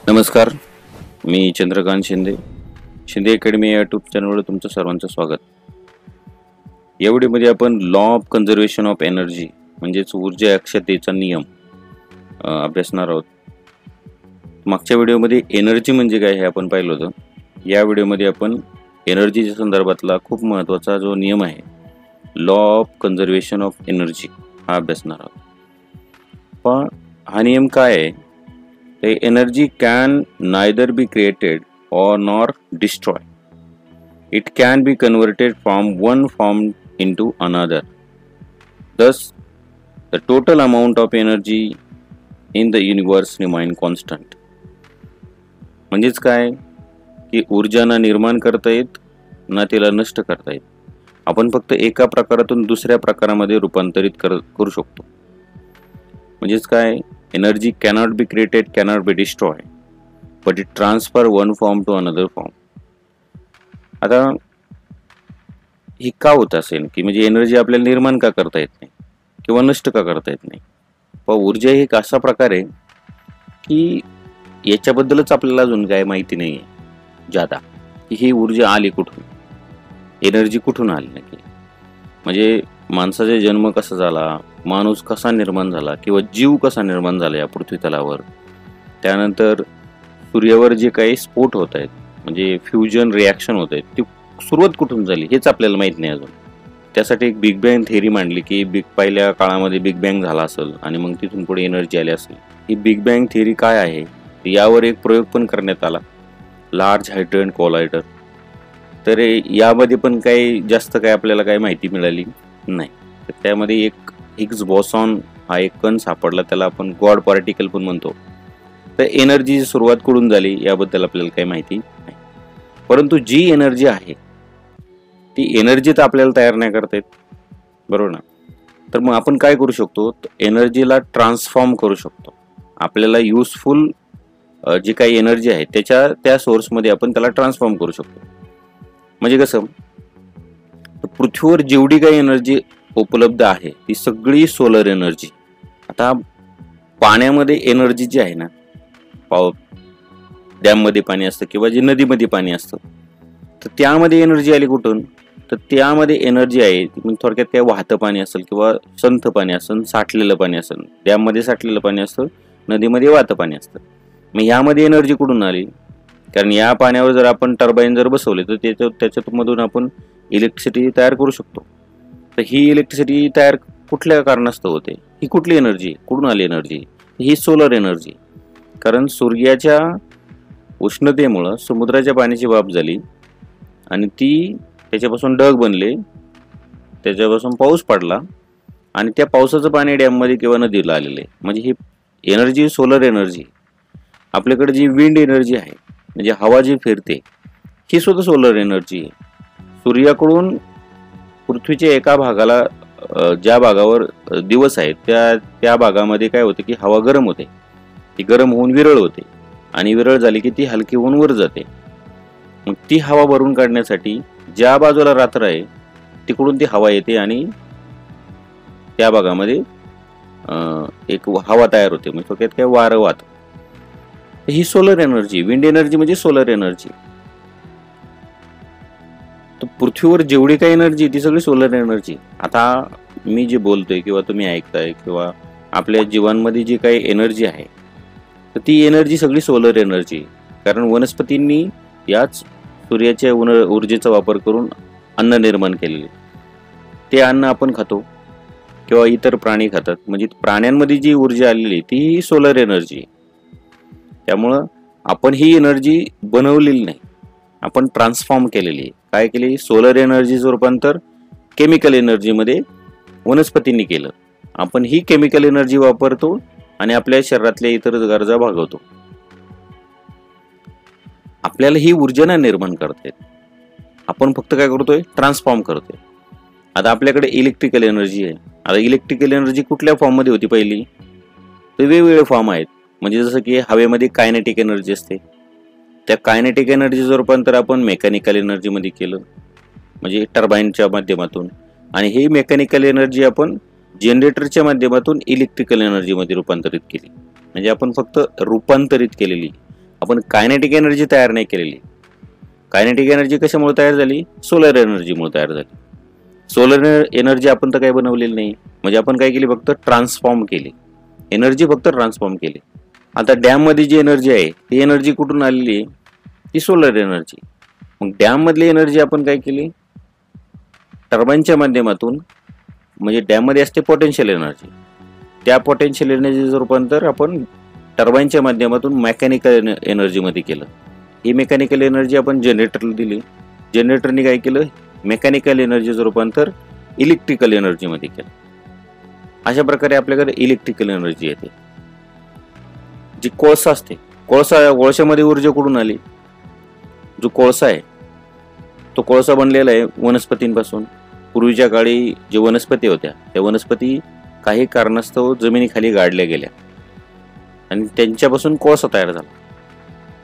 नमस्कार, मी चंद्रकांत शिंदे. शिंदे अकॅडमी या यूट्यूब चॅनलवर तुमचं सर्वांचं स्वागत. या व्हिडिओमध्ये आपण law of conservation of energy म्हणजेच ऊर्जा अक्षतेचा नियम अभ्यासणार आहोत. मागच्या व्हिडिओमध्ये एनर्जी म्हणजे काय हे आपण पाहिलं होतं. या व्हिडिओमध्ये आपण एनर्जीच्या संदर्भातला खूप महत्त्वाचा जो नियम आहे law of conservation of energy हा अभ्यासणार आहोत. पण हा नियम काय आहे? Energy can neither be created or nor destroyed. It can be converted from one form into another. Thus, the total amount of energy in the universe remain constant. म्हणजेच काय की ऊर्जा ना निर्माण करता येत ना तिला नष्ट करता येत. आपण फक्त एका प्रकारातून दुसऱ्या प्रकारामध्ये रूपांतरित करू शकतो. म्हणजेच काय, energy cannot be created, cannot be destroyed, but it transfer one form to another form. आता ही का होत असेल की म्हणजे एनर्जी आपल्याला निर्माण का करता येत नाही किंवा नष्ट का करता येत नाही? पण ऊर्जा ही एक असा प्रकार आहे की याच्याबद्दलच आपल्याला अजून काय माहिती नाही आहे ज्यादा, की ही ऊर्जा आली कुठून, एनर्जी कुठून आली नक्की. म्हणजे माणसाचा जन्म कसा झाला, माणूस कसा निर्माण झाला किंवा जीव कसा निर्माण झाला या पृथ्वी तलावर, त्यानंतर सूर्यावर जे काही स्फोट होत आहेत म्हणजे फ्युजन रिॲक्शन होत आहेत ती सुरुवात कुठून झाली हेच आपल्याला माहीत नाही अजून. त्यासाठी एक बिग बँग थेअरी मांडली की पहिल्या काळामध्ये बिग बँग झाला असेल आणि मग तिथून पुढे एनर्जी आली असेल. ही बिग बँग थेअरी काय आहे यावर एक प्रयोग पण करण्यात आला, लार्ज हायड्रोजन कोलायडर. तर यामध्ये पण काही जास्त काय आपल्याला काही माहिती मिळाली नाही. तर त्यामध्ये एक हिग्स बॉसॉन हा एक कण सापडला, त्याला आपण गॉड पार्टिकल पण म्हणतो. तर एनर्जीची सुरुवात कुठून झाली याबद्दल आपल्याला काही माहिती नाही. परंतु जी एनर्जी आहे ती एनर्जी तर आपल्याला तयार नाही करता येत, बरोबर ना? तर मग आपण काय करू शकतो, एनर्जीला ट्रान्सफॉर्म करू शकतो. आपल्याला युजफुल जी काही एनर्जी आहे त्या सोर्समध्ये आपण त्याला ट्रान्सफॉर्म करू शकतो. म्हणजे कसं, पृथ्वीवर जेवढी काही एनर्जी उपलब्ध आहे ती सगळी सोलर एनर्जी. आता पाण्यामध्ये एनर्जी जी आहे ना, डॅममध्ये पाणी असतं किंवा जे नदीमध्ये पाणी असतं, तर त्यामध्ये एनर्जी आली कुठून? तर त्यामध्ये एनर्जी आहे थोडक्यात काय वाहतं पाणी असेल किंवा संथ पाणी असेल, साठलेलं पाणी असेल. डॅममध्ये साठलेलं पाणी असतं, नदीमध्ये वाहतं पाणी असतं. मग ह्यामध्ये एनर्जी कुठून आली? कारण या पाण्यावर जर आपण टर्बाईन जर बसवले तर त्याच्यामधून आपण इलेक्ट्रिसिटी तयार करू शकतो. तर ही इलेक्ट्रिसिटी तयार कुठल्या कारणास्तव होते? ही कुठली एनर्जी, कुठून आली एनर्जी? ही सोलर एनर्जी. कारण सूर्याच्या उष्णतेमुळं समुद्राच्या पाण्याची वाफ झाली आणि ती त्याच्यापासून ढग बनले, त्याच्यापासून पाऊस पडला आणि त्या पावसाचं पाणी डॅममध्ये किंवा नदीला आलेलं आहे. म्हणजे ही एनर्जी सोलर एनर्जी. आपल्याकडे जी विंड एनर्जी आहे म्हणजे हवा जी फिरते ही सुद्धा सोलर एनर्जी आहे. सूर्याकडून पृथ्वीच्या एका भागाला ज्या भागावर दिवस आहेत त्या भागामध्ये काय होते की हवा गरम होते, ती गरम होऊन विरळ होते आणि विरळ झाली की ती हलकी होऊन वर जाते. मग ती हवा भरून काढण्यासाठी ज्या बाजूला रात्र आहे तिकडून ती हवा येते आणि त्या भागामध्ये एक हवा तयार होते, म्हणजे थोडक्यात काय वारं वाहतं. ही सोलर एनर्जी, विंड एनर्जी म्हणजे सोलर एनर्जी. तर पृथ्वीवर जेवढी काही एनर्जी ती सगळी सोलर एनर्जी. आता मी जे बोलतोय किंवा तुम्ही ऐकताय किंवा आपल्या जीवनामध्ये जी काही एनर्जी आहे तर ती एनर्जी सगळी सोलर एनर्जी. कारण वनस्पतींनी याच सूर्याच्या ऊर्जेचा वापर करून अन्न निर्माण केलेले. ते अन्न आपण खातो किंवा इतर प्राणी खातात. म्हणजे प्राण्यांमध्ये जी ऊर्जा आलेली ती सोलर एनर्जी. त्यामुळं आपण ही एनर्जी बनवलेली नाही, आपण ट्रान्सफॉर्म केलेली आहे. काय केली? सोलर एनर्जीचं रूपांतर केमिकल एनर्जीमध्ये वनस्पतींनी केलं. आपण ही केमिकल एनर्जी वापरतो आणि आपल्या शरीरातल्या इतर गरजा भागवतो. आपल्याला ही ऊर्जा नाही निर्माण करता येत, आपण फक्त काय करतोय? ट्रान्सफॉर्म करतोय. आता आपल्याकडे इलेक्ट्रिकल एनर्जी आहे. आता इलेक्ट्रिकल एनर्जी कुठल्या फॉर्ममध्ये होती पहिली? तर वेगवेगळे फॉर्म आहेत. म्हणजे जसं की हवेमध्ये कायनेटिक एनर्जी असते, त्या कायनेटिक एनर्जीचं रूपांतर आपण मेकॅनिकल एनर्जीमध्ये केलं म्हणजे टर्बाईनच्या माध्यमातून. आणि ही मेकॅनिकल एनर्जी आपण जनरेटरच्या माध्यमातून इलेक्ट्रिकल एनर्जीमध्ये रूपांतरित केली. म्हणजे आपण फक्त रूपांतरित केलेली, आपण कायनेटिक एनर्जी तयार नाही केलेली. कायनेटिक एनर्जी कशामुळे तयार झाली? सोलर एनर्जीमुळे तयार झाली. सोलर एनर्जी आपण तर काही बनवलेली नाही, म्हणजे आपण काय केली? फक्त ट्रान्सफॉर्म केली एनर्जी, फक्त ट्रान्सफॉर्म केली. आता डॅम मध्ये जी एनर्जी आहे ती एनर्जी कुठून आलेली आहे? ती सोलर एनर्जी. मग डॅम मधली एनर्जी आपण काय केली? टर्बाईनच्या माध्यमातून, म्हणजे डॅम मध्ये असते पोटेन्शियल एनर्जी, त्या पोटेन्शियल एनर्जीचं रूपांतर आपण टर्बाईनच्या माध्यमातून मेकॅनिकल एनर्जी मध्ये केलं. ही मेकॅनिकल एनर्जी आपण जनरेटरला दिली. जनरेटरने काय केलं? मेकॅनिकल एनर्जीचं रूपांतर इलेक्ट्रिकल एनर्जी मध्ये केलं. अशा प्रकारे आपल्याकडे इलेक्ट्रिकल एनर्जी येते. जी कोळसा असते, कोळशामध्ये ऊर्जा कुठून आली? जो कोळसा आहे तो कोळसा बनलेला आहे वनस्पतींपासून. पूर्वीच्या काळी जे वनस्पती होत्या त्या वनस्पती काही कारणास्तव जमिनीखाली गाडल्या गेल्या आणि त्यांच्यापासून कोळसा तयार झाला.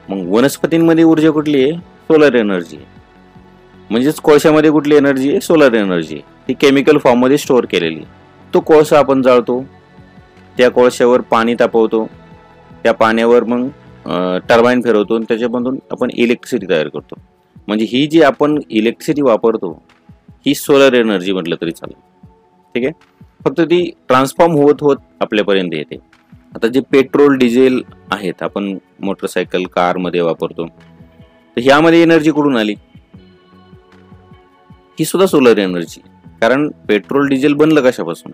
मग वनस्पतींमध्ये ऊर्जा कुठली आहे? सोलर एनर्जी आहे. म्हणजेच कोळशामध्ये कुठली एनर्जी आहे? सोलर एनर्जी आहे. ती केमिकल फॉर्म मध्ये स्टोअर केलेली. तो कोळसा आपण जाळतो, त्या कोळशावर पाणी तापवतो, त्या पाण्यावर मग टर्बाईन फिरवतो आणि त्याच्यामधून आपण इलेक्ट्रिसिटी तयार करतो. म्हणजे ही जी आपण इलेक्ट्रिसिटी वापरतो ही सोलर एनर्जी म्हटलं तरी चालेल. ठीक आहे. फक्त ती ट्रान्सफॉर्म होत होत आपल्यापर्यंत येते. आता जे पेट्रोल डिझेल आहेत आपण मोटरसायकल कारमध्ये वापरतो, तर ह्यामध्ये एनर्जी कुठून आली? ही सुद्धा सोलर एनर्जी. कारण पेट्रोल डिझेल बनलं कशापासून?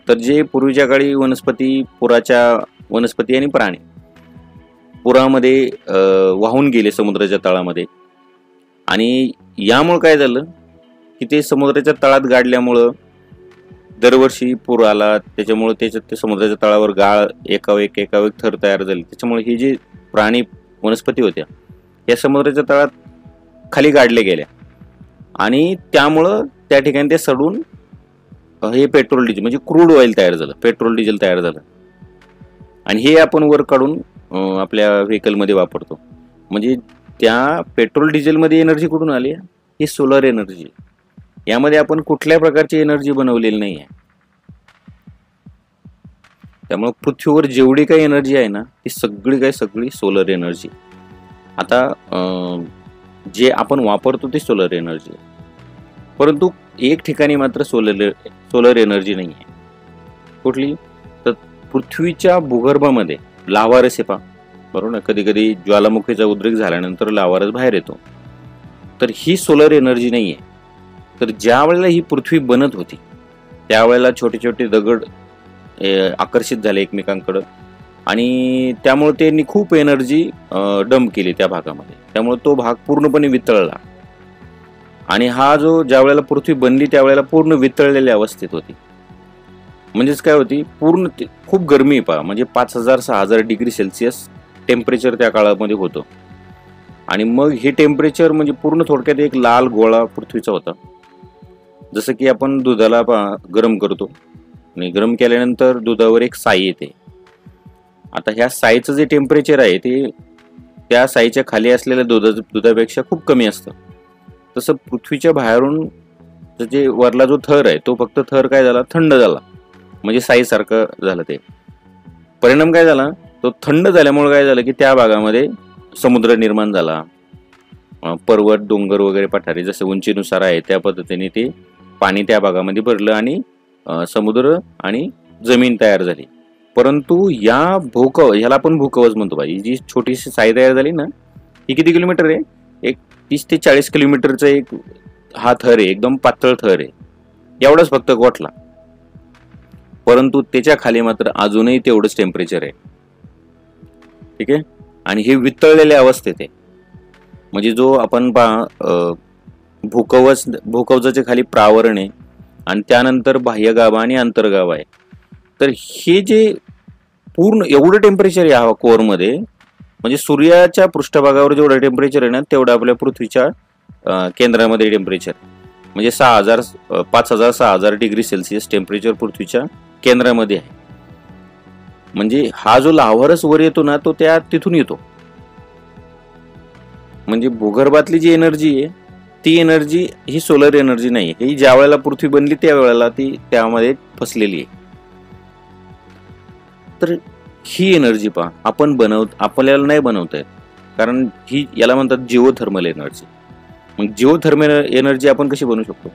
तर जे पूर्वीच्या काळी वनस्पती आणि प्राणी पुरामध्ये वाहून गेले समुद्राच्या तळामध्ये, आणि यामुळे काय झालं की ते समुद्राच्या तळात गाडल्यामुळं दरवर्षी पूर आला. त्याच्यामुळे त्याच्यात ते समुद्राच्या तळावर गाळ एकावेक थर तयार झाले. त्याच्यामुळे हे जे प्राणी वनस्पती होत्या या समुद्राच्या तळात खाली गाडल्या गेल्या आणि त्यामुळं त्या ठिकाणी ते सडून हे पेट्रोल डिझेल म्हणजे क्रूड ऑइल तयार झालं, पेट्रोल डिझेल तयार झालं. आणि हे आपण वर काढून आपल्या व्हेकलमध्ये वापरतो. म्हणजे त्या पेट्रोल डिझेलमध्ये एनर्जी कुठून आली? ही सोलर एनर्जी. यामध्ये आपण कुठल्या प्रकारची एनर्जी बनवलेली नाही आहे. त्यामुळे पृथ्वीवर जेवढी काही एनर्जी आहे ना ती सगळी सोलर एनर्जी. आता जे आपण वापरतो ती सोलर एनर्जी, परंतु एक ठिकाणी मात्र सोलर एनर्जी नाही आहे. कुठली? तर पृथ्वीच्या भूगर्भामध्ये लाव्हारस आहे, बरोबर ना? कधी कधी ज्वालामुखीचा उद्रेक झाल्यानंतर लाव्हारस बाहेर येतो. तर ही सोलर एनर्जी नाही आहे. तर ज्या वेळेला ही पृथ्वी बनत होती त्यावेळेला छोटे छोटे दगड आकर्षित झाले एकमेकांकडे आणि त्यामुळे त्यांनी खूप एनर्जी डंप केली त्या भागामध्ये. त्यामुळे तो भाग पूर्णपणे वितळला आणि हा जो ज्या वेळेला पृथ्वी बनली त्यावेळेला पूर्ण वितळलेल्या अवस्थेत होती. म्हणजेच काय होती? पूर्ण खूप गरमी म्हणजे 5000-6000 डिग्री सेल्सिअस टेम्परेचर त्या काळामध्ये होतं. आणि मग हे टेम्परेचर म्हणजे पूर्ण थोडक्यात एक लाल गोळा पृथ्वीचा होता. जसं की आपण दुधाला गरम करतो आणि गरम केल्यानंतर दुधावर एक साई येते. आता ह्या साईचं जे टेम्परेचर आहे ते त्या साईच्या खाली असलेल्या दुधापेक्षा खूप कमी असतं. तसं पृथ्वीच्या बाहेरून जे वरला जो थर आहे तो फक्त थर काय झाला? थंड झाला. म्हणजे साईसारखं झालं. ते परिणाम काय झाला? तो थंड झाल्यामुळे काय झालं की त्या भागामध्ये समुद्र निर्माण झाला. पर्वत, डोंगर वगैरे पठारे जसं उंचीनुसार आहे त्या पद्धतीने ते पाणी त्या भागामध्ये भरलं आणि समुद्र आणि जमीन तयार झाली. परंतु ह्याला आपण भूकवच म्हणतो बाई. जी छोटीशी साई तयार झाली ना ही किती किलोमीटर आहे? एक 30 ते 40 किलोमीटरचा एक हा थर आहे, एकदम पातळ थर आहे. एवढाच फक्त गोठला. परंतु त्याच्या खाली मात्र अजूनही तेवढंच टेम्परेचर आहे. ठीक आहे. आणि हे वितळलेल्या अवस्थेत आहे. म्हणजे जो आपण भूकवचाच्या खाली प्रावरण आहे आणि त्यानंतर बाह्यगाभा आणि अंतर्गाभा आहे. तर हे जे पूर्ण एवढं टेम्परेचर आहे या कोअरमध्ये, म्हणजे सूर्याच्या पृष्ठभागावर जेवढं टेम्परेचर आहे ना तेवढं आपल्या पृथ्वीच्या केंद्रामध्ये टेम्परेचर म्हणजे 5000-6000 डिग्री सेल्सिअस टेम्परेचर पृथ्वीच्या केंद्रामध्ये आहे. म्हणजे हा जो लाव्हारस वर येतो ना तो तिथून येतो. म्हणजे भूगर्भातली जी एनर्जी आहे ती एनर्जी ही सोलर एनर्जी नाही. ही ज्या वेळेला पृथ्वी बनली त्यावेळेला ती त्यामध्ये फसलेली आहे. तर ही एनर्जी पहा आपण आपल्याला नाही बनवता येत, कारण ही याला म्हणतात जिओथर्मल एनर्जी. मग जिओथर्मल एनर्जी आपण कशी बनवू शकतो?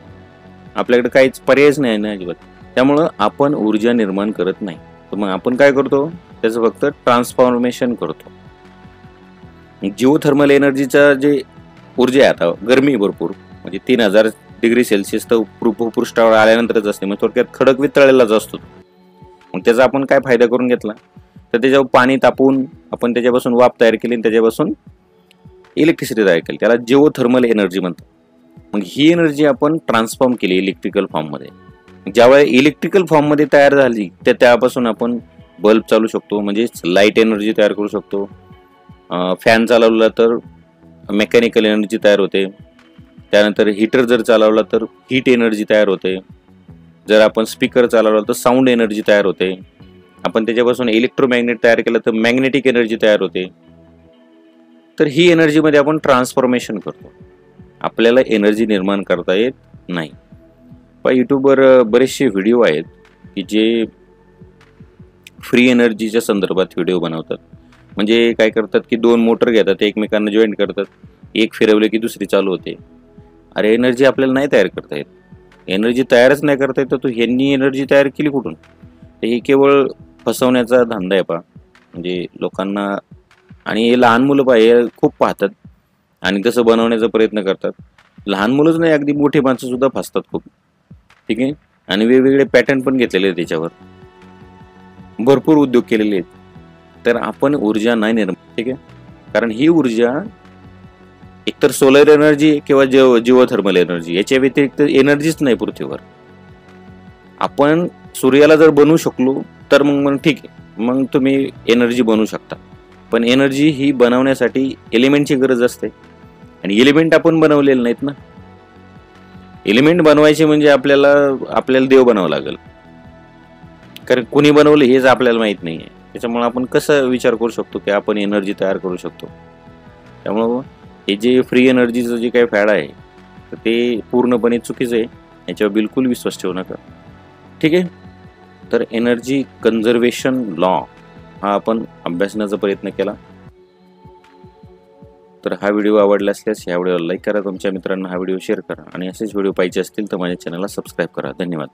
आपल्याकडे काहीच पर्यायच नाही ना अजिबात. त्यामुळं आपण ऊर्जा निर्माण करत नाही. तर मग आपण काय करतो? त्याचं फक्त ट्रान्सफॉर्मेशन करतो. जिओथर्मल एनर्जीचा जे ऊर्जा आहे, आता गरमी भरपूर म्हणजे 3000 डिग्री सेल्सिअस तर भूपृष्ठावर आल्यानंतरच असते. मग थोडक्यात खडक वितळलेलाच असतो. मग त्याचा आपण काय फायदा करून घेतला? तर त्याच्यावर पाणी तापवून आपण त्याच्यापासून वाफ तयार केली आणि त्याच्यापासून इलेक्ट्रिसिटी तयार केली. त्याला जिओथर्मल एनर्जी म्हणतात. मग ही एनर्जी आपण ट्रान्सफॉर्म केली इलेक्ट्रिकल फॉर्ममध्ये. ज्यावेळेस इलेक्ट्रिकल फॉर्ममध्ये तयार झाली त्यापासून आपण बल्ब चालू शकतो, म्हणजे लाईट एनर्जी तयार करू शकतो. फॅन चालवला तर मेकॅनिकल एनर्जी तयार होते. त्यानंतर हीटर जर चालवला तर हीट एनर्जी तयार होते. जर आपण स्पीकर चालवला तर साऊंड एनर्जी तयार होते. आपण त्याच्यापासून इलेक्ट्रोमॅग्नेट तयार केलं तर मॅग्नेटिक एनर्जी तयार होते. तर ही एनर्जीमध्ये आपण ट्रान्सफॉर्मेशन करतो. आपल्याला एनर्जी निर्माण करता येत नाही. पण यूट्यूबवर बरेचसे व्हिडिओ आहेत की जे फ्री एनर्जीच्या संदर्भात व्हिडिओ बनवतात. म्हणजे काय करतात की 2 मोटर घेतात, एकमेकांना जॉईंट करतात, एक फिरवले की दुसरी चालू होते. अरे एनर्जी आपल्याला नाही तयार करता येत. एनर्जी तयारच नाही करता येत तर तू ह्यांनी एनर्जी तयार केली कुठून? तर हे केवळ फसवण्याचा धंदा आहे पहा. म्हणजे लोकांना, आणि हे लहान मुलं पहा हे खूप पाहतात आणि तसं बनवण्याचा प्रयत्न करतात. लहान मुलंच नाही, अगदी मोठे माणसं सुद्धा फसतात खूप. ठीक आहे. आणि वेगवेगळे पॅटर्न पण घेतलेले आहेत त्याच्यावर. भरपूर उद्योग केलेले आहेत. तर आपण ऊर्जा नाही निर्माण, ठीक आहे, कारण ही ऊर्जा एकतर सोलर एनर्जी किंवा जिओथर्मल एनर्जी याच्या व्यतिरिक्त एनर्जीच नाही पृथ्वीवर. आपण सूर्याला जर बनवू शकलो तर मग ठीक आहे, मग तुम्ही एनर्जी बनवू शकता. पण एनर्जी ही बनवण्यासाठी एलिमेंटची गरज असते आणि एलिमेंट आपण बनवलेले नाहीत ना. एलिमेंट बनवायचे म्हणजे आपल्याला देव बनावं लागेल, कारण कुणी बनवलं हेच आपल्याला माहित नाही आहे. त्याच्यामुळे आपण कसं विचार करू शकतो की आपण एनर्जी तयार करू शकतो? त्यामुळं हे जे फ्री एनर्जीचं जे काही फॅड आहे तर ते पूर्णपणे चुकीचं आहे. याच्यावर बिलकुल विश्वास ठेवू नका. ठीक आहे. तर एनर्जी कन्झर्वेशन लॉ हा आपण अभ्यासण्याचा प्रयत्न केला. तर हा व्हिडिओ आवडला असल्यास ह्या व्हिडिओला लाईक करा, तुमच्या मित्रांना हा व्हिडिओ शेअर करा आणि असेच व्हिडिओ पाहिजे असतील तर माझ्या चॅनलला सबस्क्राईब करा. धन्यवाद.